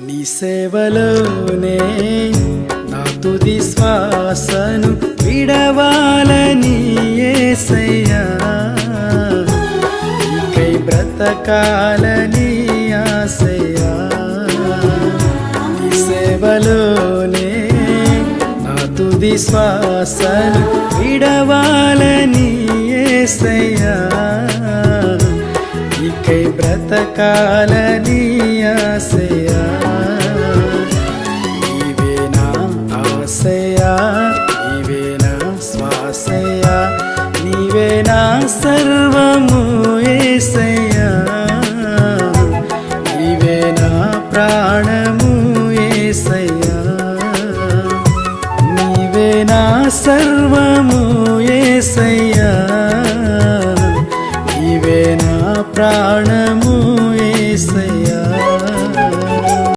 నీ సేవలోనే నా తుది శ్వాసను విడవాలని యేసయ్యా, నీకై బ్రతకాలని ఆశయ్యా. నీ సేవలోనే నా తుది శ్వాసను విడవాలని యేసయ్యా, నీకై బ్రతకాలని ఆశయా. నీవే నా ఆశయా, నీవే నా శ్వాసయా, నీవే నా సర్వము యేసయ్యా, నీవే నా ప్రాణము యేసయ్యా, నీవే నా సర్వము యేసయ్యా, నీవే నా ప్రాణము